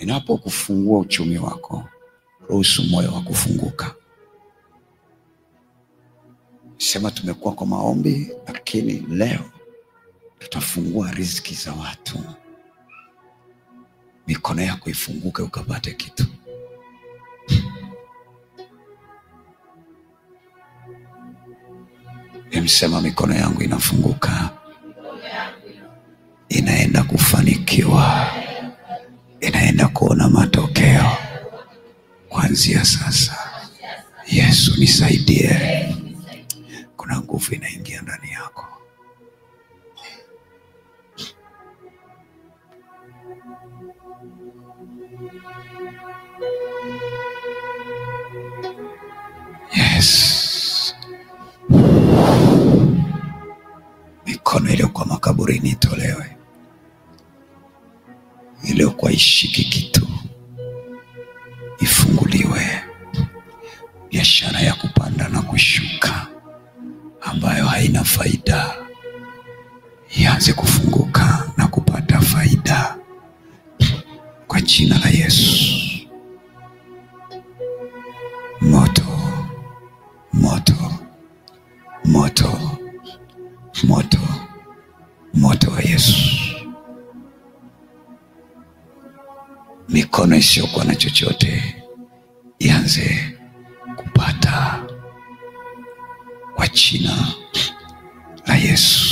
Ninapokufungua uchumi wako, ruhusu moyo wa kufunguka. Sema tumekuwa kwa maombi, lakini leo tutafungua riziki za watu. Mikono yako ifunguke ukapate kitu. Sema mikono yangu inafunguka, inaenda kufanikiwa, inaenda kuona matokeo kuanzia sasa. Yesu nisaidie. Kuna nguvu inaingia ndani yako. Yes. Mikono iliyokuwa makaburini itolewe, iliyokuwa ishiki kitu ifunguliwe. Biashara ya kupanda na kushuka ambayo haina faida ianze kufunguka na kupata faida kwa jina la Yesu. Moto, moto, moto, moto, moto wa Yesu. Mikono isiyokuwa na chochote ianze kupata kwa jina la Yesu.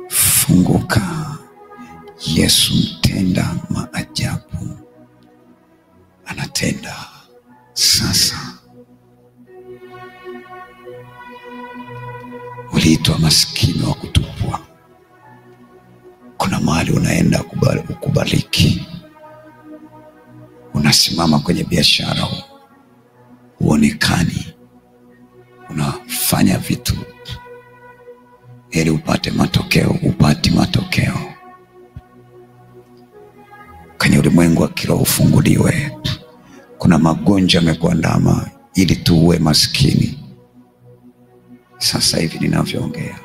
Funguka. Yesu mtenda maajabu anatenda sasa. Uliitwa maskini wa kutupwa. Kuna mahali unaenda kukubaliki. Unasimama kwenye biashara, huonekani. Unafanya vitu ili upate matokeo, upati matokeo. Kwenye ulimwengu wa kiroho ufunguliwe. Kuna magonjwa yamekuandama ili tuwe maskini. Sasa hivi ninavyoongea,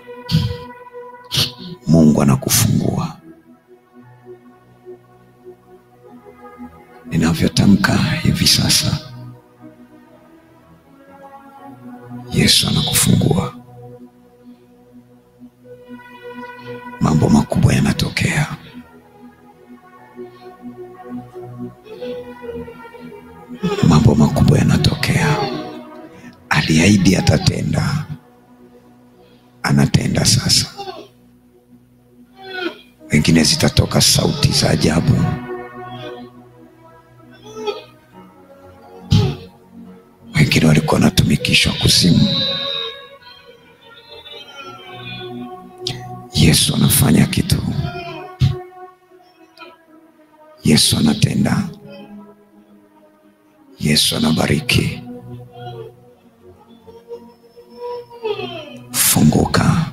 Mungu anakufungua. Ninavyotamka hivi sasa, Yesu anakufungua. Mambo makubwa yanatokea. Mambo makubwa yanatokea. Aliahidi atatenda. Anatenda sasa. Wengine zitatoka sauti za ajabu. Wengine walikuwa wanatumikishwa kuzimu. Yesu anafanya kitu. Yesu anatenda. Yesu anabariki. Funguka.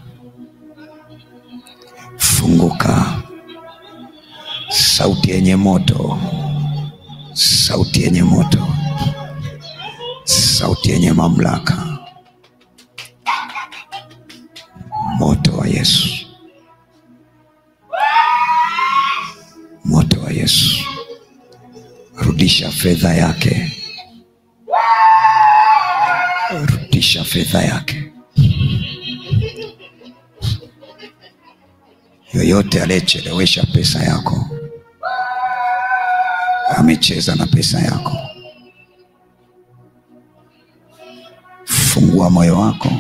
Funguka. Sauti yenye moto. Sauti yenye moto. Sauti yenye mamlaka. Moto wa Yesu. Moto wa Yesu. Rudisha fedha yake. Rudisha fedha yake. Yoyote aliyechelewesha pesa yako, amecheza na pesa yako. Fungua moyo wako.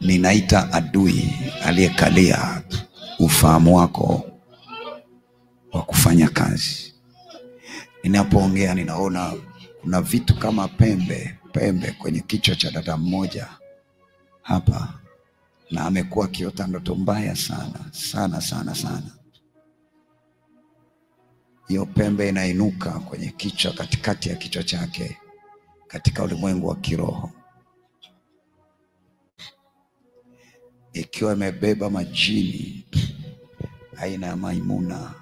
Ninaita adui aliyekalia ufahamu wako wa kufanya kazi. Ninapoongea ninaona kuna vitu kama pembe kwenye kichwa cha dada mmoja hapa, na amekuwa akiota ndoto mbaya sana. Hiyo pembe inainuka kwenye kichwa, katikati ya kichwa chake, katika ulimwengu wa kiroho, ikiwa imebeba majini aina ya Maimuna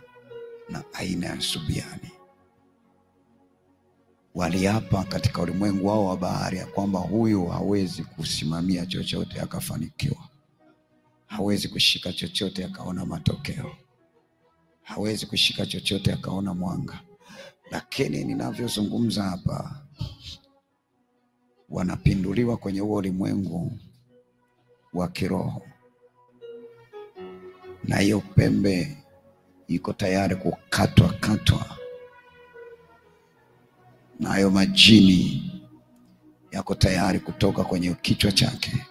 na aina ya Subiani. Waliapa katika ulimwengu wao wa bahari ya kwamba huyu hawezi kusimamia chochote akafanikiwa. Hawezi kushika chochote akaona matokeo. hawezi kushika chochote akaona mwanga. Lakini ninavyozungumza hapa, wanapinduliwa kwenye huo ulimwengu wa kiroho, na hiyo pembe iko tayari kukatwa, na hayo majini yako tayari kutoka kwenye kichwa chake.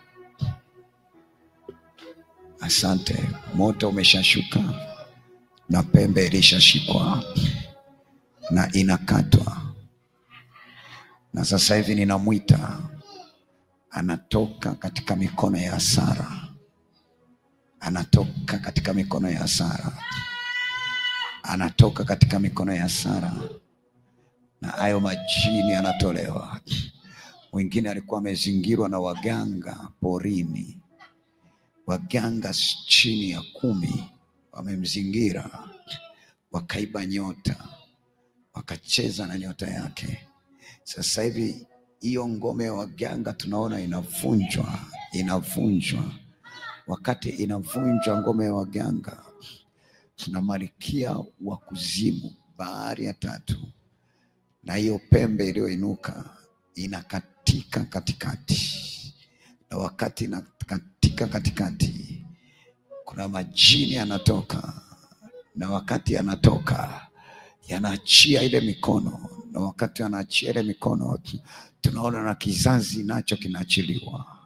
Asante, moto umeshashuka na pembe ilishashikwa na inakatwa. Na sasa hivi ninamwita, anatoka katika mikono ya hasara. Anatoka katika mikono ya hasara. Anatoka katika mikono ya hasara. Na hayo majini anatolewa. Mwingine alikuwa amezingirwa na waganga porini. Waganga chini ya 10 wamemzingira, wakaiba nyota, wakacheza na nyota yake. Sasa hivi hiyo ngome ya waganga tunaona inavunjwa. Wakati inavunjwa ngome ya waganga, tuna malkia wa kuzimu, bahari ya 3, na hiyo pembe iliyoinuka inakatika katikati. Na wakati inakatika katikati, kuna majini yanatoka, na wakati yanatoka yanaachia ile mikono, na wakati yanaachia ile mikono, tunaona na kizazi nacho kinaachiliwa.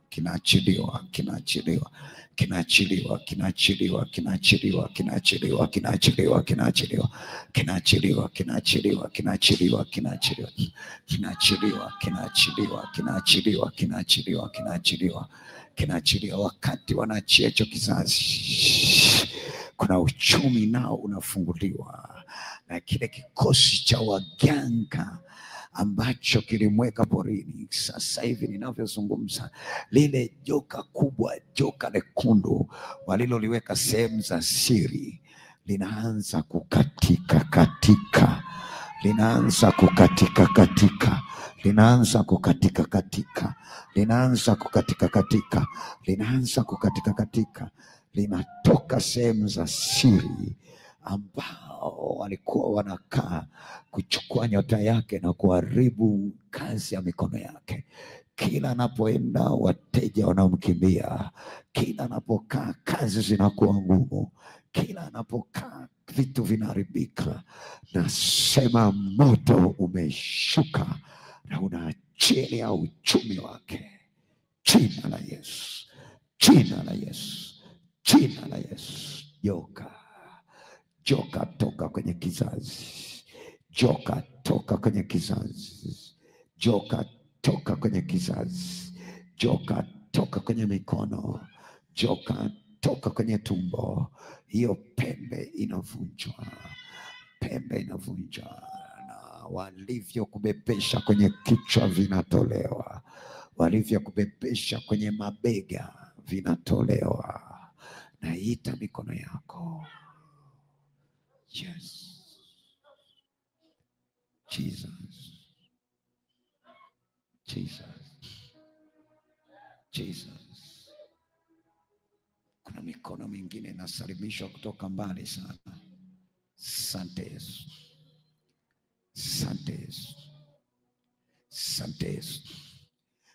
Wakati wanaachia hicho kizazi, kuna uchumi nao unafunguliwa, na kile kikosi cha waganga ambacho kilimweka porini, sasa hivi ninavyozungumza, lile joka kubwa, joka lekundu waliloliweka sehemu za siri, linaanza kukatika, linaanza kukatika, linaanza kukatika, linatoka sehemu za siri ambao walikuwa wanakaa kuchukua nyota yake na kuharibu kazi ya mikono yake. Kila anapoenda wateja wanamkimbia, kila anapokaa kazi zinakuwa ngumu, kila anapokaa vitu vinaharibika. Nasema moto umeshuka na unaachilia uchumi wake. Jina la Yesu, jina la Yesu, jina la Yesu. Joka toka kwenye kizazi. Joka toka kwenye kizazi. Joka toka kwenye kizazi. Joka toka kwenye mikono. Joka toka kwenye tumbo. Hiyo pembe inavunjwa. Pembe inavunjwa. Na walivyo kubebesha kwenye kichwa vinatolewa. Walivyo kubebesha kwenye mabega vinatolewa. Naita mikono yako. Yes. Jesus. Kuna mikono mingine inasalimishwa kutoka mbali sana. Asante Yesu. Asante Yesu. Asante Yesu.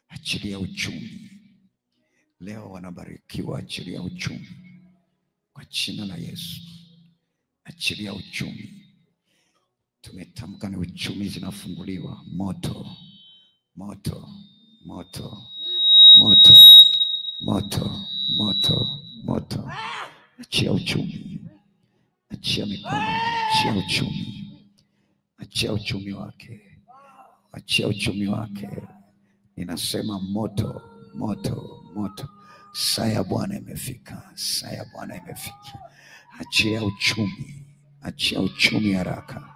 Achilia uchumi. Leo wanabarikiwa, achilia uchumi. Kwa jina la Yesu. Achilia uchumi. Tumetamka ni uchumi zinafunguliwa. Moto. Achia uchumi. Achia mikono. Achia uchumi. Achia uchumi wake. Achia uchumi wake. Ninasema moto. Saa ya Bwana imefika. Saa ya Bwana imefika. Achia uchumi. Achia uchumi haraka.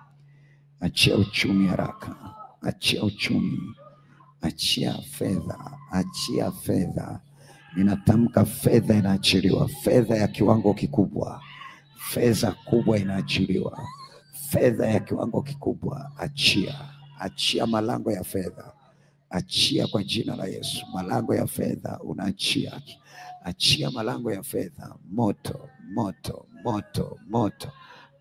Achia uchumi haraka. Achia uchumi. Achia fedha. Achia fedha. Ninatamka fedha inaachiliwa. Fedha ya kiwango kikubwa. Fedha kubwa inaachiliwa. Fedha ya kiwango kikubwa. Achia. Achia malango ya fedha. Achia kwa jina la Yesu. Malango ya fedha unaachia. Achia malango ya fedha. Moto.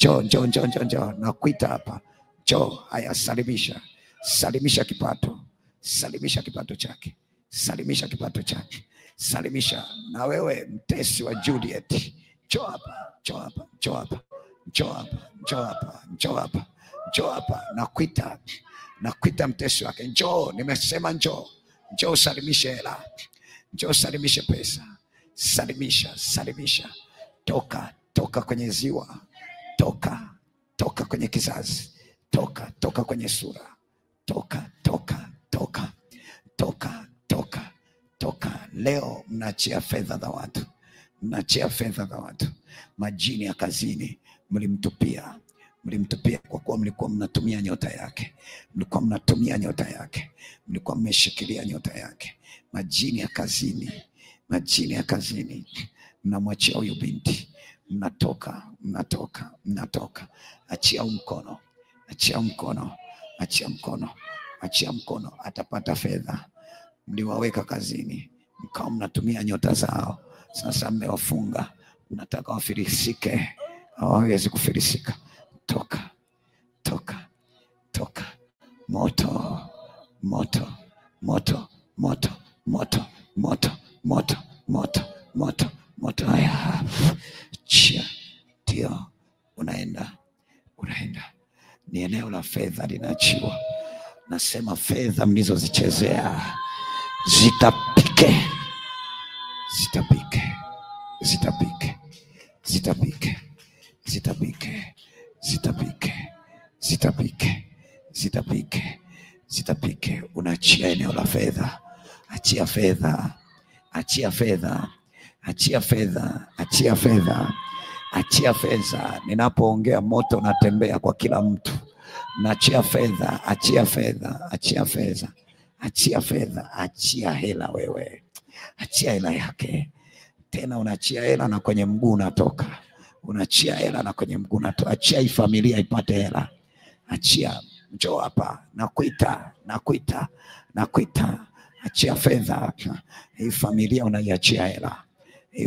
Njoo. Nakuita hapa. Njoo. Haya, salimisha kipato. Salimisha kipato chake. Salimisha kipato chake. Salimisha. Na wewe mtesi wa Juliet, njoo hapa. Nakuita mtesi wake. Njoo, nimesema njoo. Njoo salimishe hela. Njoo salimishe pesa. Salimisha. Toka kwenye ziwa. Toka kwenye kizazi. Toka kwenye sura. Toka. Leo mnaachia fedha za watu. Majini ya kazini mlimtupia kwa kuwa mlikuwa mnatumia nyota yake. Mlikuwa mmeshikilia nyota yake. Majini ya kazini mnamwachia huyu binti. Mnatoka. Achia mkono. Atapata fedha. Mliwaweka kazini, mkao mnatumia nyota zao. Sasa mmewafunga, mnataka wafilisike. Hawawezi kufilisika. Toka. Moto. Haya, chia. Ndio, unaenda. Ni eneo la fedha linaachiwa. Nasema fedha mlizozichezea zitapike. Unaachia eneo la fedha. Achia fedha. Ninapoongea moto unatembea kwa kila mtu. Naachia fedha. Achia hela wewe. Achia hela yake. Tena unaachia hela na kwenye mguu unatoka. Achia hii familia ipate hela. Achia. Njoo hapa. Nakuita. Achia fedha. Hii familia unaiachia hela. Hii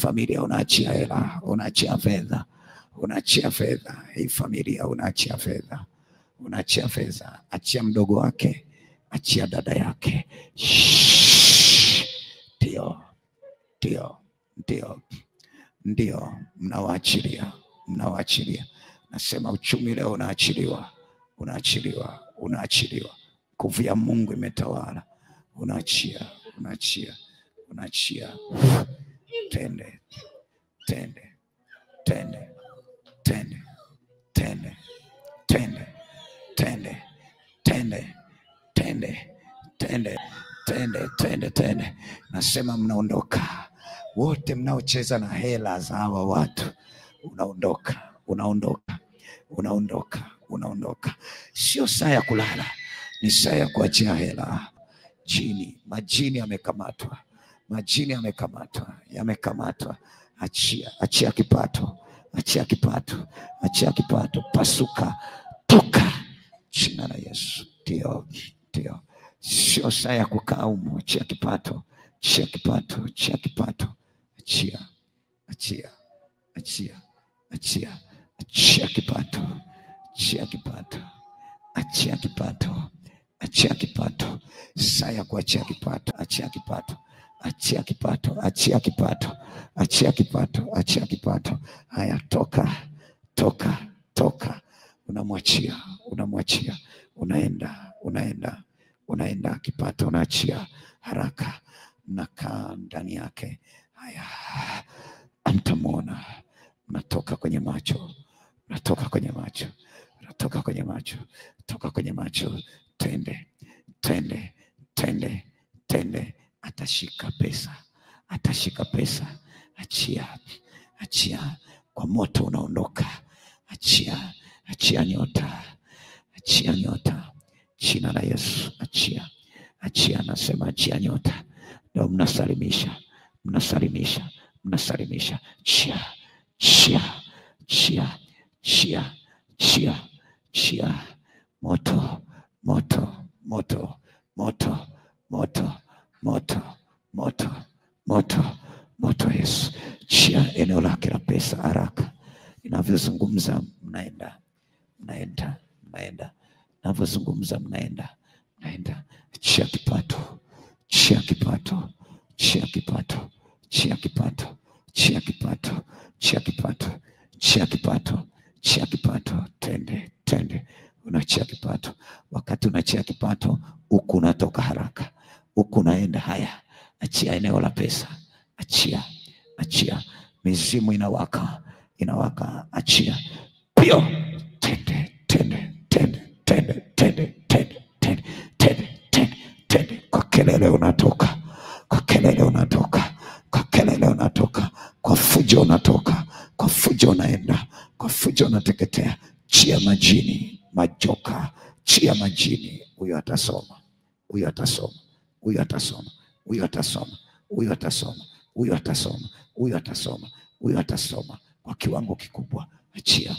familia unaachia hela. Unaachia fedha. Hii familia unaachia fedha. Achia mdogo wake. Achia dada yake. Ndio. Mnawaachilia. Nasema uchumi leo unaachiliwa. Nguvu ya Mungu imetawala. Unaachia. Tende. Nasema mnaondoka. Wote mnaocheza na hela za hawa watu. Unaondoka. Sio saa ya kulala. Ni saa ya kuachia hela. Majini yamekamatwa. Achia kipato. Pasuka. Toka. Jina la Yesu. Ndio. Sio saa ya kukaa humo. Achia kipato. Achia kipato. Achia kipato. Achia kipato. Achia kipato. Saa ya kuachia kipato. Achia kipato. Haya, toka. Unamwachia. Unaenda kipato unaachia haraka. Mnakaa ndani yake. Haya, mtamwona. Mnatoka kwenye macho. Tende. Atashika pesa. Achia. Kwa moto unaondoka. Achia nyota. Jina la Yesu. Achia. Nasema achia nyota. Ndio mnasalimisha. Chia. Moto. moto wa Yesu. Chia eneo lake la pesa haraka. Inavyozungumza mnaenda. Inavyozungumza mnaenda. Chia kipato. Chia kipato. Chia kipato. Chia kipato. Chia kipato. Chia kipato. Chia kipato. Chia kipato. Tende. Unachia kipato. Wakati unachia kipato, huku unatoka haraka. Huku unaenda. Haya. Achia eneo la pesa. Achia. Mizimu inawaka. Achia. Pio. Tende. Kwa kelele unatoka. Kwa kelele unatoka. Kwa fujo unatoka. Kwa fujo unaenda. Kwa fujo unateketea. Chia majini. Majoka. Chia majini. Huyo atasoma. Kwa kiwango kikubwa. Achia.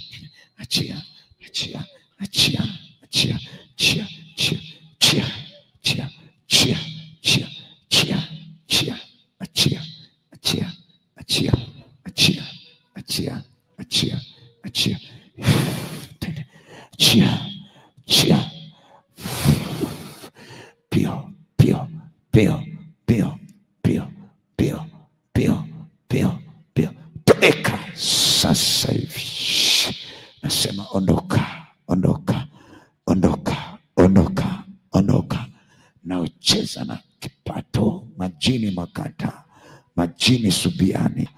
Toeka sasa hivi. Nasema ondoka. Na ucheza na kipato. Majini makata. Majini subiani.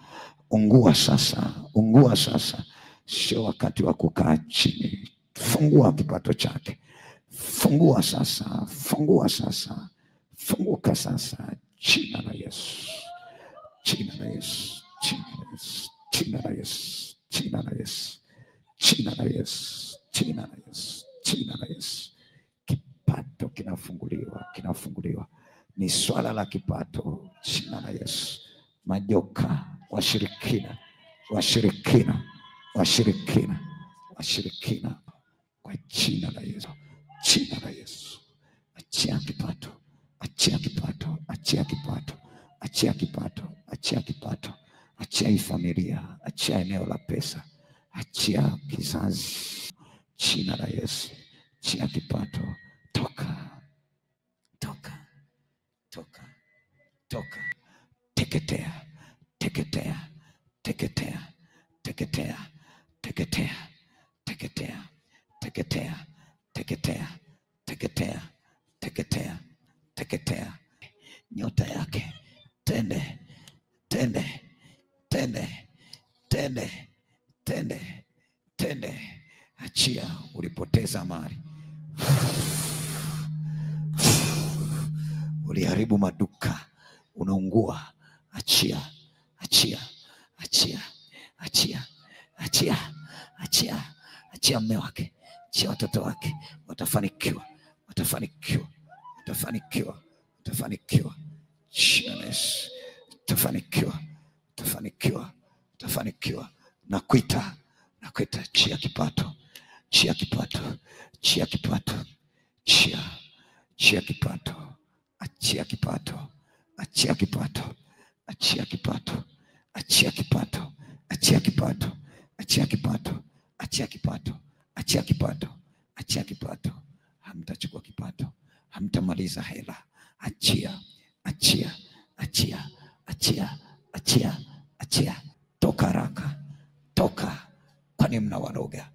Ungua sasa. Sio wakati wa kukaa chini. Fungua kipato chake. Funguka sasa. Jina la Yesu. Kipato kinafunguliwa. Ni swala la kipato. Jina la Yesu. Majoka, washirikina kwa jina la Yesu. Achia kipato. Achia hii familia. Achia eneo la pesa. Achia kizazi. Jina la Yesu. Achia kipato. Toka. Teketea. Nyota yake. Tende. Achia. Ulipoteza mali. Uliharibu maduka. Unaungua. Achia. Achia mume wake. Achia watoto wake. Watafanikiwa. Yesu. Utafanikiwa. Nakuita. Chia kipato. Chia kipato. Achia kipato. Hamtachukua kipato. Hamtamaliza hela. Achia. Toka haraka. Toka. Kwani mnawaroga?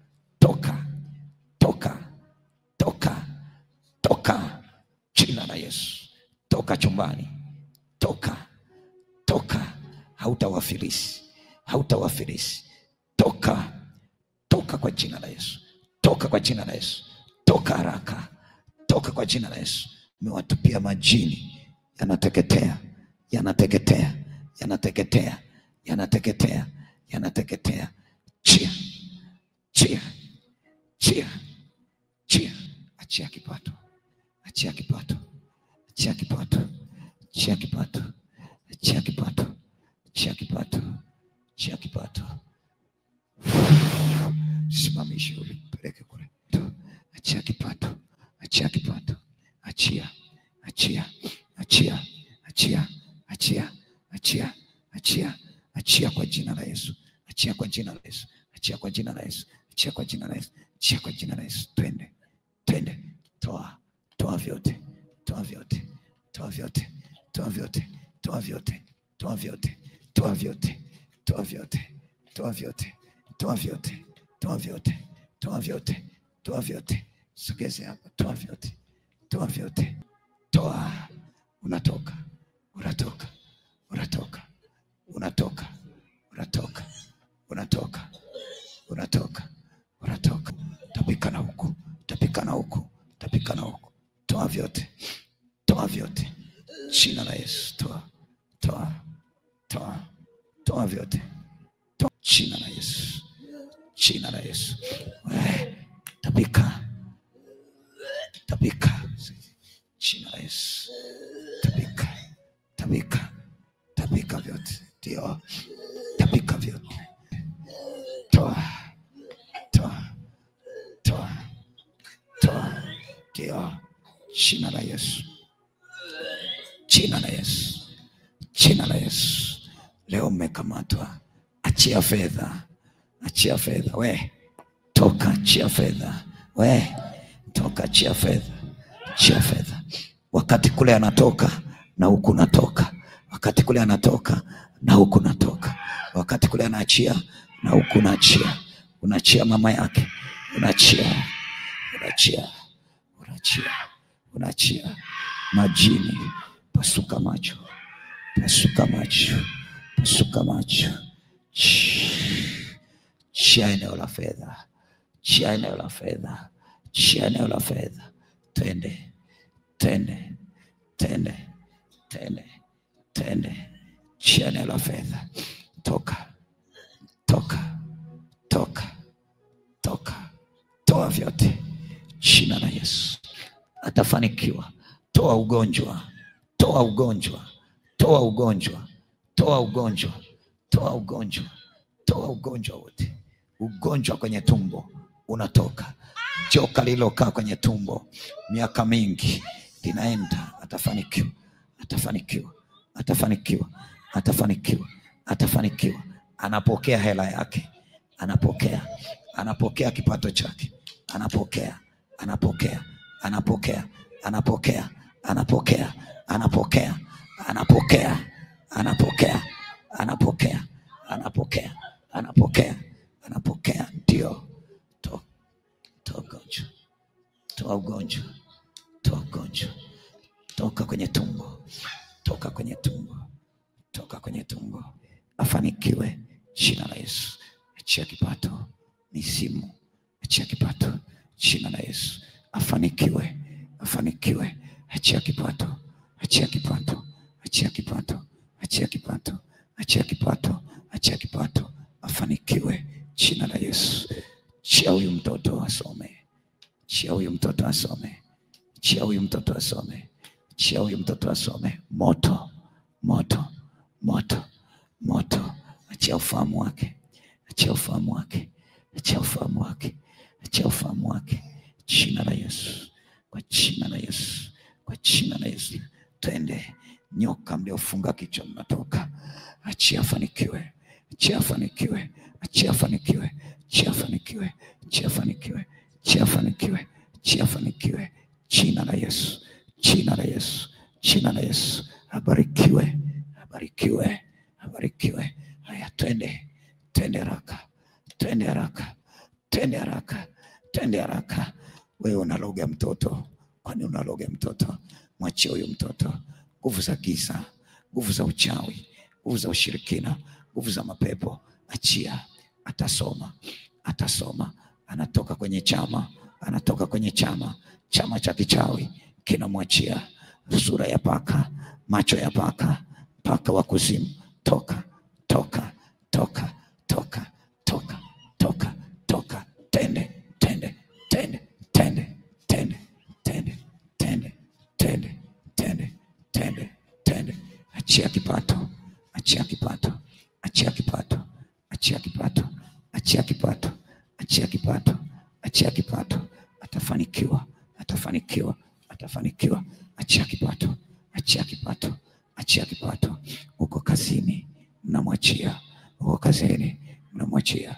Toka. Jina la Yesu. Toka chumbani. Toka. Hautawafilisi. Toka kwa jina la Yesu. Toka haraka. Toka kwa jina la Yesu. Mmewatupia majini. Yanateketea. Chia. Achia kipato. Simamisha ulipeleke kule. Achia kipato. Achia. achia, achia kwa jina la Yesu, achia kwa jina la Yesu, achia kwa jina la Yesu, achia kwa jina la Yesu, achia kwa jina la Yesu. Twende, twende, toa, toa vyote, toa vyote, toa vyote, toa vyote, toa vyote, toa vyote, toa vyote, toa vyote, toa vyote, toa vyote, toa vyote, toa vyote, toa vyote. Sogeze hapa, toa vyote, toa vyote, toa. Unatoka, unatoka, unatoka, unatoka, unatoka, unatoka, unatoka, unatoka. Tapika na huku, tapika na huku, tapika na huku. Toa vyote, toa vyote, jina la Yesu. Toa, toa, toa, toa vyote, toa, jina la Yesu, jina la Yesu. Tapika, tapika, jina la Yesu. Tapika, tapika, tapika vyote, ndio, tapika vyote. Toa, toa, toa, toa, ndio, jina la Yesu, jina la Yesu, jina la Yesu. Leo mmekamatwa, achia fedha, achia fedha. We toka, achia fedha. We toka, achia fedha, achia fedha. Wakati kule anatoka na huku natoka, wakati kule anatoka na huku natoka, wakati kule anaachia na huku naachia. Unaachia mama yake, unaachia, unaachia, unaachia, unaachia. Majini, pasuka macho, pasuka macho, pasuka macho. Chia eneo la fedha, chia eneo la fedha, chia eneo la fedha. Twende, twende, twende, twende, twende. Chia eneo la fedha. Toka, toka, toka, toka. Toa vyote, jina la Yesu. Atafanikiwa. Toa ugonjwa, toa ugonjwa, toa ugonjwa, toa ugonjwa, toa ugonjwa, toa ugonjwa wote. Ugonjwa kwenye tumbo unatoka. Joka lilokaa kwenye tumbo miaka mingi linaenda. Atafanikiwa, atafanikiwa, atafanikiwa, atafanikiwa, atafanikiwa. Anapokea hela yake, anapokea, anapokea kipato chake, anapokea, anapokea, anapokea, anapokea, anapokea, anapokea, anapokea, anapokea, anapokea, anapokea, anapokea, anapokea. Ndio, toa ugonjwa, toa ugonjwa, toa ugonjwa. Toka kwenye tumbo, toka kwenye tumbo, toka kwenye tumbo. Afanikiwe, jina la Yesu. Achia kipato, misimu, achia kipato, jina la Yesu. Afanikiwe, afanikiwe, achia kipato, achia kipato, achia kipato, achia kipato, achia kipato, achia kipato. Afanikiwe, jina la Yesu. Chia huyu mtoto asome, chia huyu mtoto asome, chia huyu mtoto asome, chia huyu mtoto asome. Moto, moto, moto, moto. Achia ufahamu wake, achia ufahamu wake, achia ufahamu wake, achia ufahamu wake, jina la Yesu, kwa jina la Yesu, kwa jina la Yesu. Twende. Nyoka mliofunga kichwa mnatoka. Achia afanikiwe, achia afanikiwe, achia afanikiwe, achia afanikiwe, achia afanikiwe, achia afanikiwe, achia afanikiwe, jina la Yesu, jina la Yesu, jina la Yesu. Abarikiwe, abarikiwe, abarikiwe. Haya, twende, twende haraka, twende haraka, twende haraka, twende haraka. Wewe unaloga mtoto, kwani unaloga mtoto? Mwachie huyo mtoto. Nguvu za giza, nguvu za uchawi, nguvu za ushirikina, nguvu za mapepo, achia. Atasoma, atasoma. Anatoka kwenye chama, anatoka kwenye chama, chama cha kichawi kinamwachia. Sura ya paka, macho ya paka, paka wa kuzimu. Toka, toka, toka, toka, toka, toka, toka. Tende, tende, tende, tende, tende, tende, tende, tende, tende, tende, tende. Achia kipato, achia kipato, achia kipato, achia kipato, achia kipato, achia kipato, achia kipato. Atafanikiwa, atafanikiwa, atafanikiwa. Achia kipato, achia kipato, achia kipato. Uko kazini, namwachia.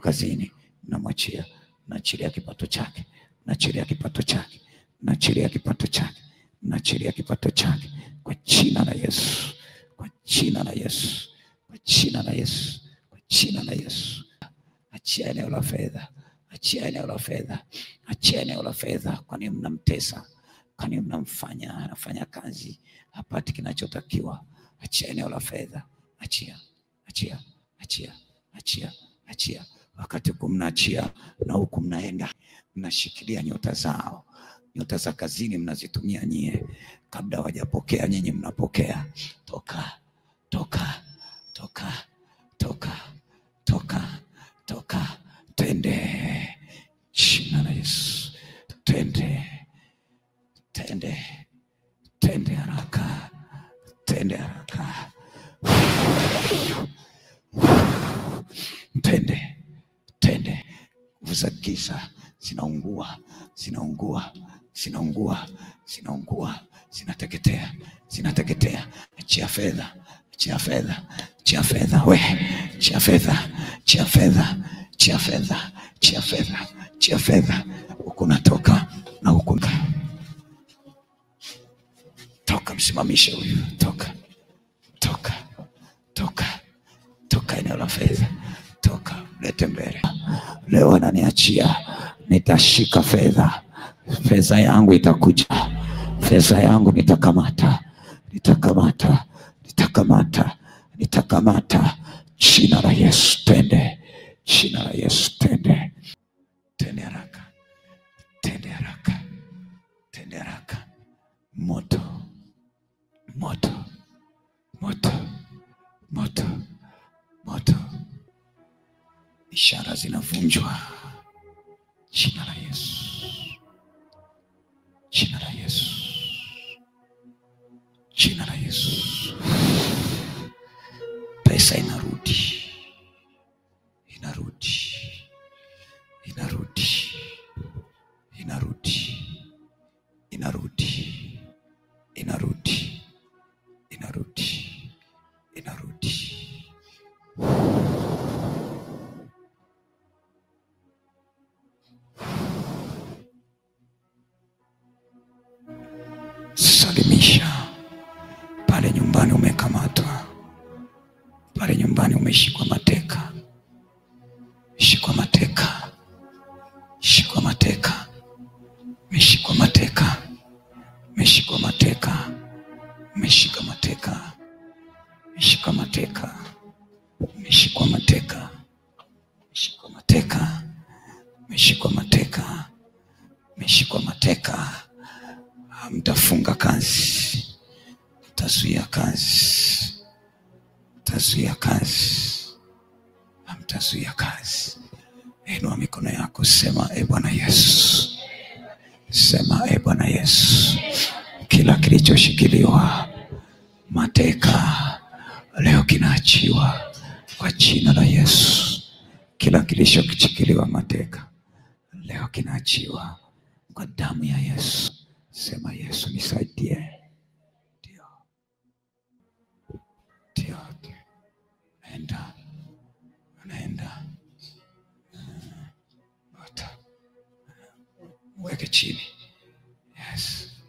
Kazini namwachia, naachilia kipato chake, naachilia kipato chake, naachilia kipato chake, naachilia kipato chake kwa jina la Yesu, kwa jina la Yesu, kwa jina la Yesu, kwa jina la Yesu. Achia eneo la fedha, achia eneo la fedha, achia eneo la fedha. Kwani mnamtesa? Kwani mnamfanya anafanya kazi hapati kinachotakiwa? Achia eneo la fedha, achia, achia, achia, achia, achia. Wakati kumnaachia na huku mnaenda mnashikilia nyota zao, nyota za kazini mnazitumia nyie, kabla hawajapokea nyinyi mnapokea. Toka, toka, toka, toka, toka, toka, twende jina la Yesu, twende, twende, twende haraka, twende haraka, twende, twende. Nguvu za giza zinaungua, zinaungua, zinaungua, zinaungua, zinateketea, zinateketea. Achia fedha, achia fedha, achia fedha, we, achia fedha, achia fedha, achia fedha, achia fedha, achia fedha. Huku natoka na huku toka, msimamishe huyu, toka, toka, toka, toka eneo la fedha, toka, lete mbele. Leo ananiachia, nitashika fedha, fedha yangu itakuja, fedha yangu nitakamata, nitakamata, nitakamata, nitakamata, jina la Yesu. Twende, jina la Yesu, twende, twende haraka, twende haraka, twende haraka. Moto, moto, moto, moto, moto. Ishara zinavunjwa, jina la Yesu, jina la Yesu, jina la Yesu. Pesa inarudi, inarudi, inarudi, inarudi, inarudi, inarudi, inarudi, inarudi. Salimisha. Pale nyumbani umekamatwa, pale nyumbani umeshikwa mateka, shikwa mateka, shikwa mateka, umeshikwa mateka, umeshikwa mateka, umeshika mateka, umeshika mateka, umeshikwa mateka, umeshikwa mateka, umeshikwa mateka, umeshikwa mateka. Mtafunga kazi, mtazuia kazi, mtazuia kazi, mtazuia kazi. Inua mikono yako, sema e Bwana Yesu, sema e Bwana Yesu. Kila kilichoshikiliwa mateka leo kinaachiwa kwa jina la Yesu. Kila kilichoshikiliwa mateka leo kinaachiwa kwa damu ya Yesu. Sema Yesu nisaidie. Ndio, ndio, enda, anaenda. Weke chini.